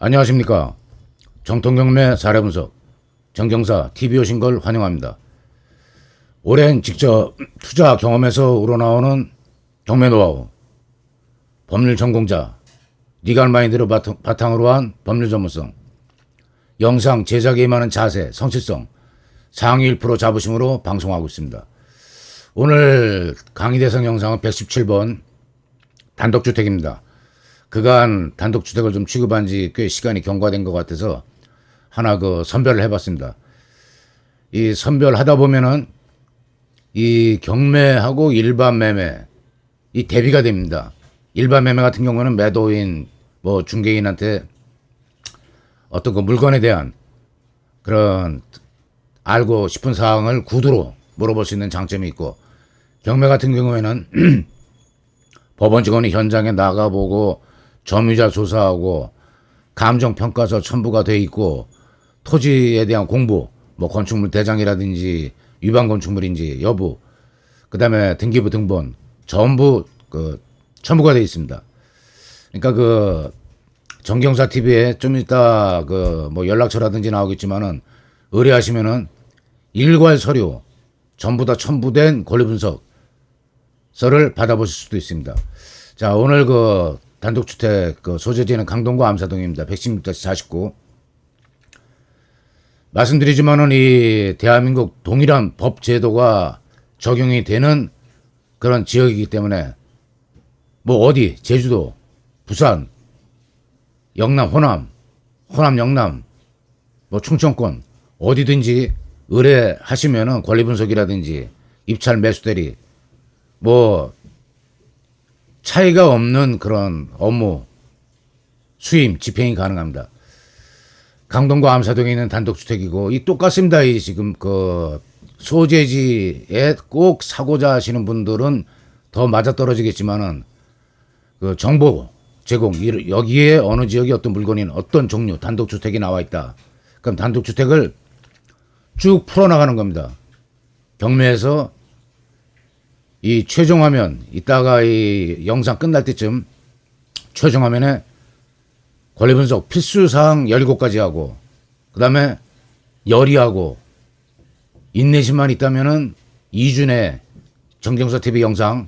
안녕하십니까. 정통경매 사례분석 정경사 TV 오신 걸 환영합니다. 오랜 직접 투자 경험에서 우러나오는 경매 노하우, 법률 전공자, 리갈 마인드를 바탕으로 한 법률 전문성, 영상 제작에 임하는 자세, 성실성, 상위 1% 자부심으로 방송하고 있습니다. 오늘 강의 대상 영상은 117번 단독주택입니다. 그간 단독주택을 좀 취급한 지 꽤 시간이 경과된 것 같아서 하나 선별을 해봤습니다. 이 선별하다 보면은 이 경매하고 일반 매매 이 대비가 됩니다. 일반 매매 같은 경우는 매도인 중개인한테 어떤 물건에 대한 그런 알고 싶은 사항을 구두로 물어볼 수 있는 장점이 있고, 경매 같은 경우에는 법원 직원이 현장에 나가보고 점유자 조사하고 감정평가서 첨부가 돼 있고, 토지에 대한 공부, 건축물 대장이라든지 위반 건축물인지 여부, 그 다음에 등기부 등본 전부 첨부가 돼 있습니다. 그러니까 정경사 TV에 좀 이따 연락처라든지 나오겠지만은 의뢰하시면은 일괄 서류 전부 다 첨부된 권리분석서를 받아보실 수도 있습니다. 자, 오늘 단독주택 소재지는 강동구 암사동입니다. 116-49. 말씀드리지만은 이 대한민국 동일한 법 제도가 적용이 되는 그런 지역이기 때문에 어디 제주도, 부산, 영남, 호남, 영남, 충청권 어디든지 의뢰하시면은 권리분석이라든지 입찰 매수대리 차이가 없는 그런 업무 수임 집행이 가능합니다. 강동구 암사동에 있는 단독주택이고 이 똑같습니다. 이 지금 소재지에 꼭 사고자 하시는 분들은 더 맞아떨어지겠지만은 정보 제공, 여기에 어느 지역에 어떤 물건인 어떤 종류 단독주택이 나와 있다. 그럼 단독주택을 쭉 풀어나가는 겁니다. 경매에서 이 최종화면, 이따가 이 영상 끝날 때쯤 최종화면에 권리분석 필수사항 17가지 하고, 그 다음에 열의하고, 인내심만 있다면은 2주 내 정경사 TV 영상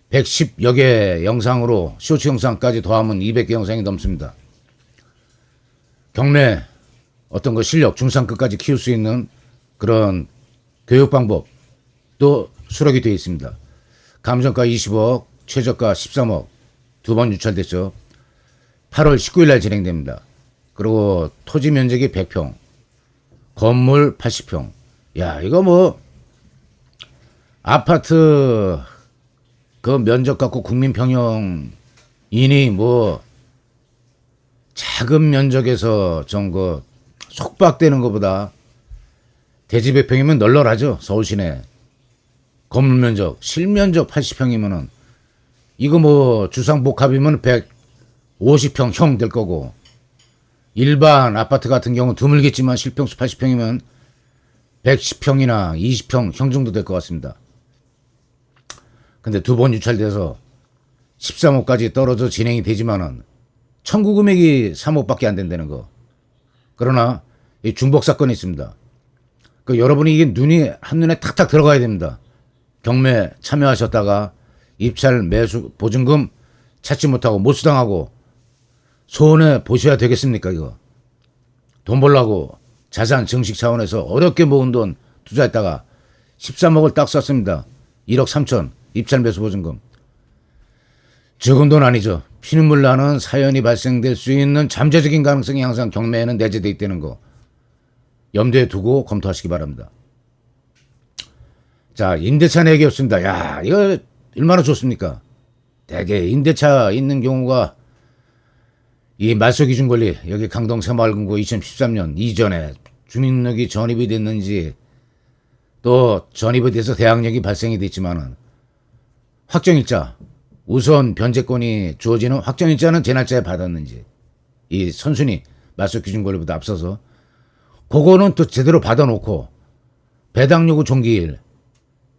110여 개 영상으로 쇼츠 영상까지 더하면 200개 영상이 넘습니다. 경매 어떤 실력 중상급까지 키울 수 있는 그런 교육 방법도 수록이 되어 있습니다. 감정가 20억, 최저가 13억, 2번 유찰됐죠. 8월 19일 날 진행됩니다. 그리고 토지 면적이 100평, 건물 80평. 야, 이거 아파트 면적 갖고 국민평형이니 작은 면적에서 좀 속박되는 것보다 대지 100평이면 널널하죠. 서울 시내. 건물 면적, 실면적 80평이면은 이거 주상복합이면 150평형 될 거고, 일반 아파트 같은 경우 드물겠지만 실평수 80평이면 110평이나 20평 형 정도 될 것 같습니다. 근데 2번 유찰돼서 13억까지 떨어져 진행이 되지만은 청구 금액이 3억밖에 안 된다는 거. 그러나 이 중복 사건이 있습니다. 여러분이 이게 한눈에 탁탁 들어가야 됩니다. 경매 참여하셨다가 입찰 매수 보증금 찾지 못하고 못수당하고 손해 보셔야 되겠습니까? 이거 돈 벌라고 자산 증식 차원에서 어렵게 모은 돈 투자했다가 13억을 딱 썼습니다. 1억 3천 입찰 매수 보증금. 적은 돈 아니죠. 피눈물 나는 사연이 발생될 수 있는 잠재적인 가능성이 항상 경매에는 내재되어 있다는 거 염두에 두고 검토하시기 바랍니다. 자, 임대차 내기 없습니다. 야, 이거 얼마나 좋습니까? 대개 임대차 있는 경우가 이 말소기준 권리, 여기 강동 새마을금고 2013년 이전에 주민등록이 전입이 됐는지 또 전입이 돼서 대항력이 발생이 됐지만은 확정일자, 우선 변제권이 주어지는 확정일자는 제 날짜에 받았는지 이 선순위 말소기준 권리보다 앞서서 그거는 또 제대로 받아놓고 배당 요구 종기일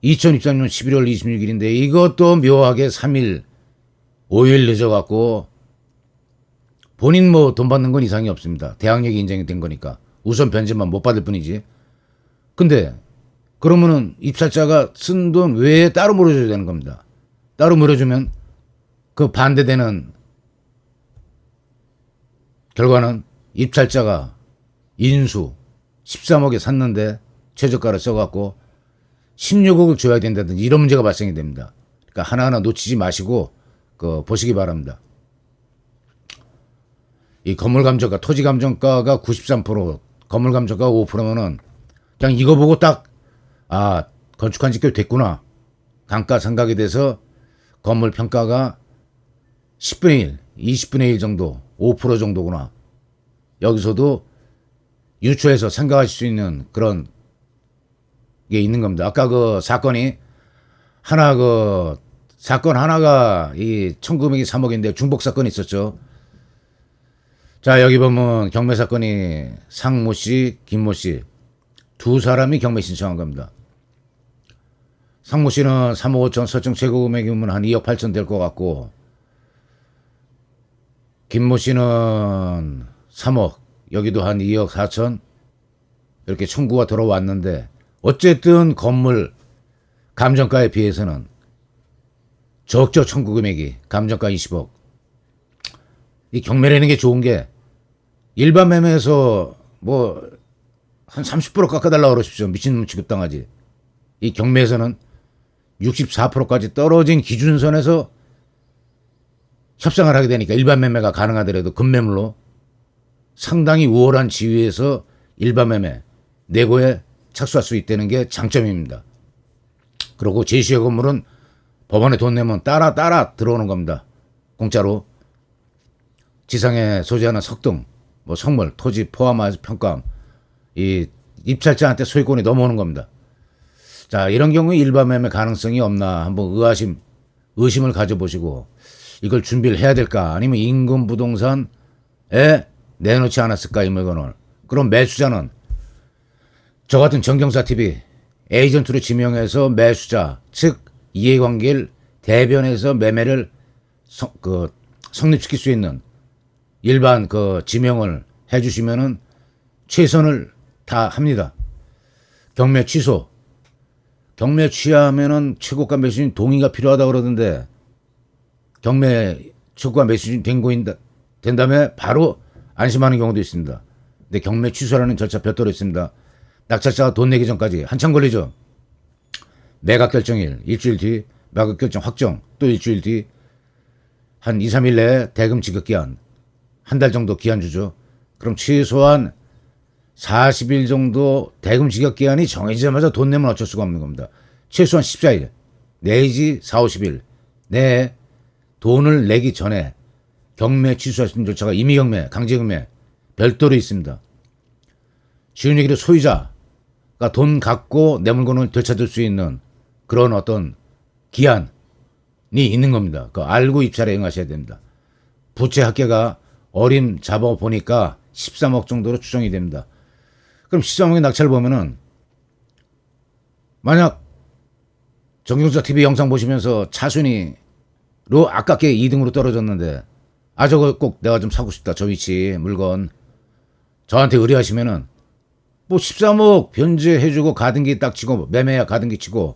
2023년 11월 26일인데 이것도 묘하게 3일 5일 늦어갖고 본인 뭐 돈 받는 건 이상이 없습니다. 대항력이 인정이 된 거니까. 우선 변제만 못 받을 뿐이지. 근데 그러면은 입찰자가 쓴 돈 외에 따로 물어줘야 되는 겁니다. 따로 물어주면 그 반대되는 결과는 입찰자가 인수 13억에 샀는데 최저가를 써갖고 16억을 줘야 된다든지 이런 문제가 발생이 됩니다. 그러니까 하나하나 놓치지 마시고 보시기 바랍니다. 이 건물 감정가, 토지 감정가가 93%, 건물 감정가가 5%면은 그냥 이거 보고 딱, 건축한 지 꽤 됐구나. 감가상각이 돼서 건물 평가가 10분의 1, 20분의 1 정도, 5% 정도구나. 여기서도 유추해서 생각하실 수 있는 그런 게 있는 겁니다. 아까 그 사건이 사건 하나가 이 청구금액이 3억인데 중복 사건이 있었죠. 자, 여기 보면 경매 사건이 상모 씨, 김모 씨 두 사람이 경매 신청한 겁니다. 상모 씨는 3억 5천, 설정 최고 금액이면 한 2억 8천 될 것 같고, 김모 씨는 3억, 여기도 한 2억 4천 이렇게 청구가 들어왔는데, 어쨌든 건물 감정가에 비해서는 적죠. 청구 금액이 감정가 20억. 이 경매라는 게 좋은 게 일반 매매에서 뭐 한 30% 깎아달라고 그러십시오. 미친놈 취급당하지. 이 경매에서는 64%까지 떨어진 기준선에서 협상을 하게 되니까 일반 매매가 가능하더라도 급매물로 상당히 우월한 지위에서 일반 매매 내고에 착수할 수 있다는 게 장점입니다. 그리고 제시의 건물은 법원에 돈 내면 따라 들어오는 겁니다. 공짜로. 지상에 소재하는 석등, 뭐 성물, 토지 포함한 평가함, 이 입찰자한테 소유권이 넘어오는 겁니다. 자, 이런 경우에 일반 매매 가능성이 없나 한번 의심을 가져보시고 이걸 준비를 해야 될까, 아니면 인근 부동산에 내놓지 않았을까 이 물건을. 그럼 매수자는 저 같은 정경사TV 에이전트로 지명해서 매수자 즉 이해관계를 대변해서 매매를 성립시킬 수 있는 일반 지명을 해주시면은 최선을 다 합니다. 경매 취소. 경매 취하면은 최고가 매수인 동의가 필요하다고 그러던데, 경매 최고가 매수인 된 다음에 바로 안심하는 경우도 있습니다. 근데 경매 취소라는 절차 별도로 있습니다. 낙찰자가 돈 내기 전까지 한참 걸리죠. 매각 결정일, 일주일 뒤, 매각 결정 확정, 또 일주일 뒤, 한 2, 3일 내에 대금 지급 기한, 한 달 정도 기한 주죠. 그럼 최소한 40일 정도 대금 지급 기한이 정해지자마자 돈 내면 어쩔 수가 없는 겁니다. 최소한 14일, 내지 4, 50일 내에 돈을 내기 전에 경매 취소할 수 있는 절차가 임의경매, 강제경매 별도로 있습니다. 쉬운 얘기로 소유자가 돈 갖고 내 물건을 되찾을 수 있는 그런 어떤 기한이 있는 겁니다. 그거 알고 입찰에 응하셔야 됩니다. 부채 합계가 어림 잡아보니까 13억 정도로 추정이 됩니다. 그럼 13억의 낙찰을 보면은, 만약 정경사TV 영상 보시면서 차순위로 아깝게 2등으로 떨어졌는데, 저거 꼭 내가 좀 사고 싶다, 저 위치 물건, 저한테 의뢰하시면은 뭐 13억 변제해주고 가등기 딱 치고, 매매야 가등기 치고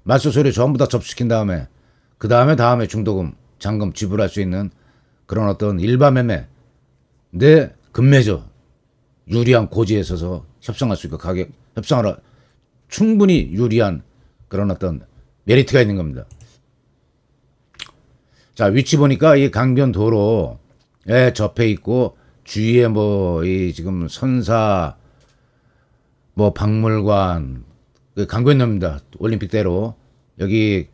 말소서류 전부 다 접수시킨 다음에 그 다음에 중도금 잔금 지불할 수 있는 그런 어떤 일반 매매 내 급매죠. 유리한 고지에 서서 협상할 수 있고 가격 협상하러 충분히 유리한 그런 어떤 메리트가 있는 겁니다. 자, 위치 보니까 이 강변도로에 접해 있고, 주위에 이 지금 선사 박물관, 강변로입니다. 올림픽대로. 여기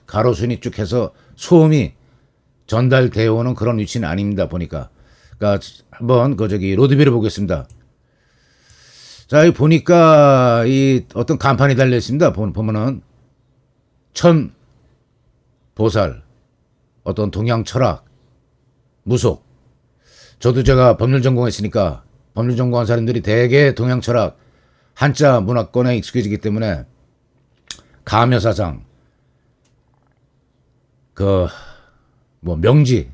가로순이 쭉 해서 소음이 전달되어 오는 그런 위치는 아닙니다. 보니까. 그러니까 한번 로드뷰를 보겠습니다. 자, 여기 보니까 이 어떤 간판이 달려 있습니다. 보면은 천 보살, 어떤 동양 철학, 무속. 저도 제가 법률 전공했으니까 법률 전공한 사람들이 대개 동양 철학, 한자 문화권에 익숙해지기 때문에 가묘사상, 명지,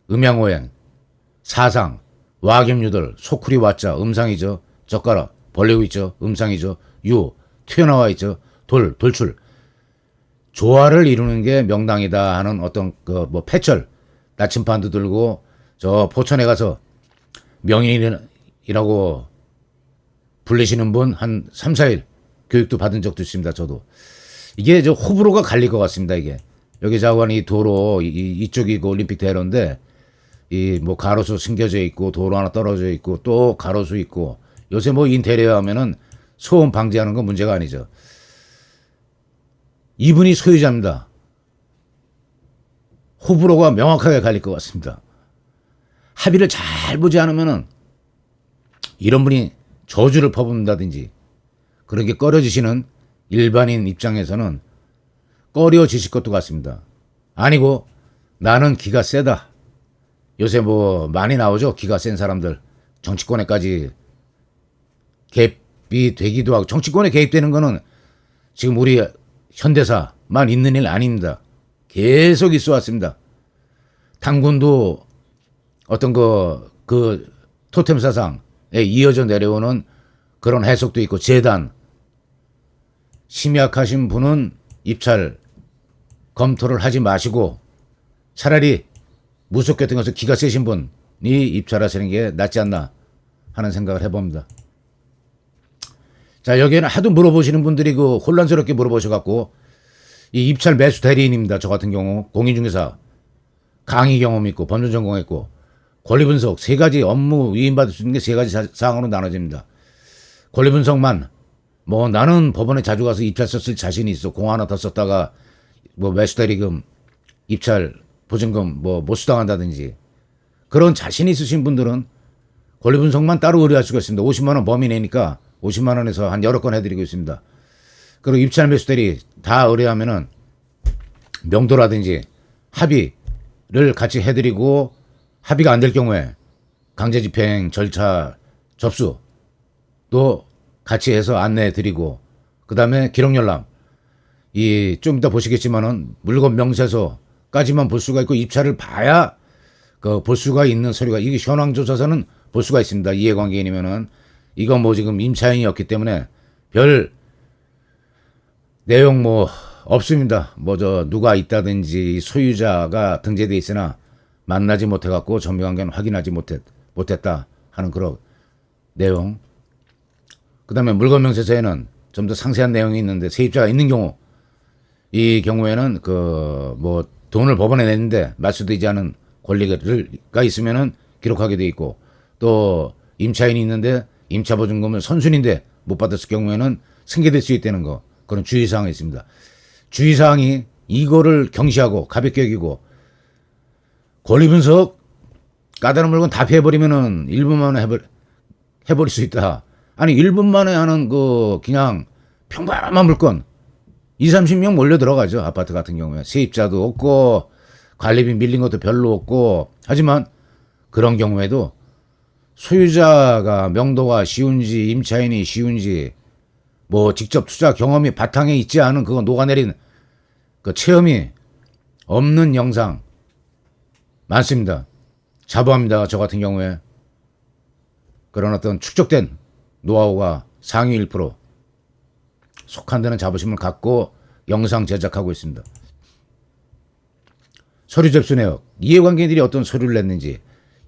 음양오행, 사상, 와겸유들, 소쿠리 와자, 음상이죠. 젓가락, 벌리고 있죠. 음상이죠. 유, 튀어나와 있죠. 돌출. 조화를 이루는 게 명당이다 하는 어떤 그 뭐 패철, 나침반도 들고 저 포천에 가서 명인이라고 불리시는 분 한 3, 4일 교육도 받은 적도 있습니다. 저도. 이게 저 호불호가 갈릴 것 같습니다. 이게. 여기 자관 이 도로 이쪽이 그 올림픽 대로인데 이 뭐 가로수 숨겨져 있고 도로 하나 떨어져 있고 또 가로수 있고 요새 뭐 인테리어 하면은 소음 방지하는 건 문제가 아니죠. 이분이 소유자입니다. 호불호가 명확하게 갈릴 것 같습니다. 합의를 잘 보지 않으면은 이런 분이 저주를 퍼붓는다든지 그런 게 꺼려지시는 일반인 입장에서는 꺼려지실 것도 같습니다. 아니고 나는 기가 세다. 요새 뭐 많이 나오죠. 기가 센 사람들. 정치권에까지 개입이 되기도 하고 정치권에 개입되는 거는 지금 우리 현대사만 있는 일 아닙니다. 계속 있어 왔습니다. 당군도 어떤 그 토템 사상에 이어져 내려오는 그런 해석도 있고 재단 심약하신 분은 입찰 검토를 하지 마시고 차라리 무속 같은 것을 기가 세신 분이 입찰하시는 게 낫지 않나 하는 생각을 해봅니다. 자, 여기에는 하도 물어보시는 분들이 그 혼란스럽게 물어보셔갖고 이 입찰 매수 대리인입니다. 저 같은 경우 공인중개사 강의 경험 있고 법률 전공했고 권리 분석 세 가지 업무 위임받을 수 있는 게 세 가지 사항으로 나눠집니다. 권리 분석만 뭐 나는 법원에 자주 가서 입찰서 쓸 자신이 있어. 공 하나 더 썼다가 뭐 매수 대리금 입찰 보증금 뭐 못 수당한다든지 그런 자신이 있으신 분들은 권리 분석만 따로 의뢰할 수가 있습니다. 50만 원 범위 내니까 50만 원에서 한 여러 건 해드리고 있습니다. 그리고 입찰 매수 대리 다 의뢰하면은 명도라든지 합의를 같이 해드리고 합의가 안 될 경우에 강제 집행 절차 접수도 같이 해서 안내해 드리고 그 다음에 기록 열람 이 좀 이따 보시겠지만은 물건 명세서까지만 볼 수가 있고 입찰을 봐야 그 볼 수가 있는 서류가 이게 현황조사서는 볼 수가 있습니다. 이해관계인이면은 이건 뭐 지금 임차인이었기 때문에 별 내용 뭐 없습니다. 뭐 저 누가 있다든지 소유자가 등재돼 있으나 만나지 못해갖고 전매관계는 확인하지 못했다 하는 그런 내용. 그 다음에 물건 명세서에는 좀 더 상세한 내용이 있는데 세입자가 있는 경우 이 경우에는 그 뭐 돈을 법원에 냈는데 말소되지 않은 권리가 있으면은 기록하게 돼 있고 또 임차인이 있는데 임차보증금을 선순인데 못 받았을 경우에는 승계될 수 있다는 거 그런 주의사항이 있습니다. 주의사항이 이거를 경시하고 가볍게 여기고 권리분석 까다로운 물건 다 피해버리면은 1분 만에 해버릴 수 있다. 아니 1분 만에 하는 그 그냥 평범한 물건 20, 30명 몰려 들어가죠. 아파트 같은 경우에 세입자도 없고 관리비 밀린 것도 별로 없고 하지만 그런 경우에도 소유자가 명도가 쉬운지 임차인이 쉬운지 뭐 직접 투자 경험이 바탕에 있지 않은 그거 녹아내린 그 체험이 없는 영상 많습니다. 자부합니다. 저 같은 경우에 그런 어떤 축적된 노하우가 상위 1% 속한 데는 자부심을 갖고 영상 제작하고 있습니다. 서류 접수 내역, 이해관계인들이 어떤 서류를 냈는지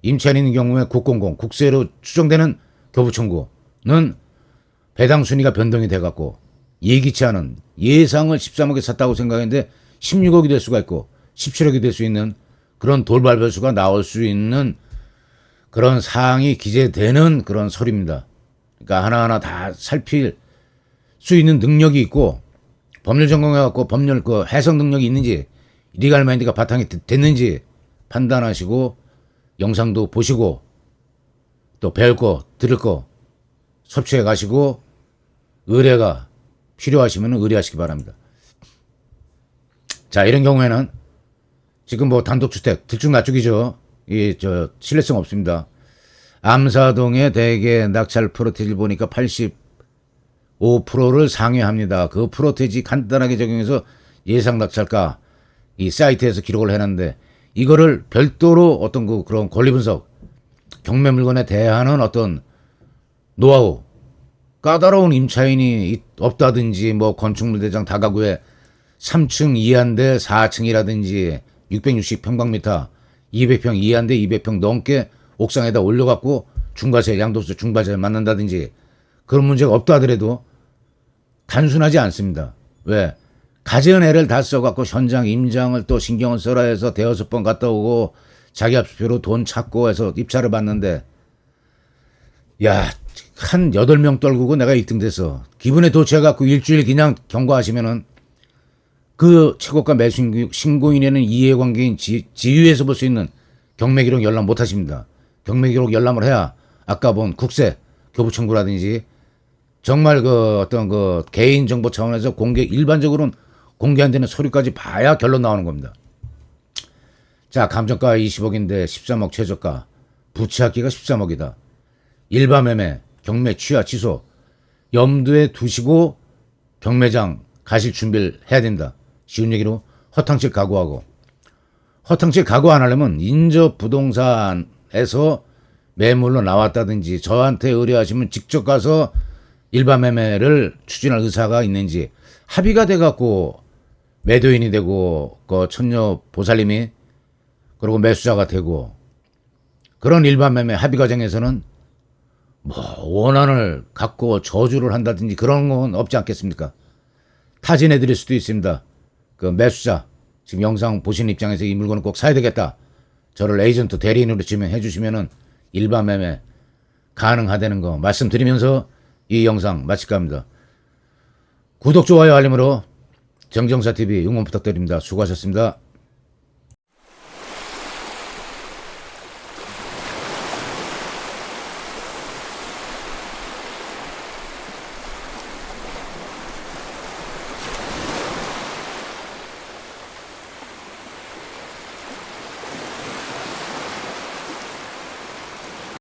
임차인인 경우에 국공공, 국세로 추정되는 교부 청구는 배당 순위가 변동이 돼갖고 예기치 않은 예상을 13억에 샀다고 생각했는데 16억이 될 수가 있고 17억이 될 수 있는 그런 돌발 변수가 나올 수 있는 그런 사항이 기재되는 그런 서류입니다. 그러니까 하나하나 다 살필 수 있는 능력이 있고 법률 전공해갖고 법률 그 해석 능력이 있는지 리갈 마인드가 바탕이 됐는지 판단하시고 영상도 보시고 또 배울 거 들을 거 섭취해 가시고 의뢰가 필요하시면 의뢰하시기 바랍니다. 자, 이런 경우에는 지금 뭐 단독주택 들쭉날쭉이죠. 이 저 신뢰성 없습니다. 암사동의 대개 낙찰 프로테이지를 보니까 85%를 상회합니다. 그 프로테이지 간단하게 적용해서 예상 낙찰가 이 사이트에서 기록을 해놨는데 이거를 별도로 어떤 그런 권리 분석 경매 물건에 대하는 어떤 노하우, 까다로운 임차인이 없다든지 뭐 건축물 대장 다가구에 3층 이하인데 4층이라든지 660평방미터 200평 이하인데 200평 넘게 옥상에다 올려갖고 중과세 양도세 중과세 맞는다든지 그런 문제가 없다 하더라도 단순하지 않습니다. 왜? 가진 애를 다 써갖고 현장 임장을 또 신경을 써라 해서 대여섯 번 갔다 오고 자기 합수표로 돈 찾고 해서 입찰을 받는데 야, 한 8명 떨구고 내가 1등 됐어. 기분에 도취해갖고 일주일 그냥 경과하시면은 그 최고가 매수 신고인에는 이해관계인 지유에서 볼 수 있는 경매기록 열람 못 하십니다. 경매기록 열람을 해야 아까 본 국세, 교부청구라든지 정말 그 어떤 그 개인정보 차원에서 일반적으로는 공개 안 되는 서류까지 봐야 결론 나오는 겁니다. 자, 감정가 20억인데 13억 최저가, 부채합기가 13억이다. 일반 매매, 경매 취하 취소 염두에 두시고 경매장 가실 준비를 해야 된다. 쉬운 얘기로 허탕칠 각오하고 허탕칠 각오 안 하려면 인접 부동산에서 매물로 나왔다든지 저한테 의뢰하시면 직접 가서 일반 매매를 추진할 의사가 있는지 합의가 돼갖고 매도인이 되고 그 천녀 보살님이 그리고 매수자가 되고 그런 일반 매매 합의 과정에서는 뭐 원한을 갖고 저주를 한다든지 그런 건 없지 않겠습니까? 타진해 드릴 수도 있습니다. 그 매수자 지금 영상 보시는 입장에서 이 물건을 꼭 사야 되겠다. 저를 에이전트 대리인으로 지명해 주시면은 일반 매매 가능하다는 거 말씀드리면서 이 영상 마칠까 합니다. 구독, 좋아요, 알림으로 정정사TV 응원 부탁드립니다. 수고하셨습니다.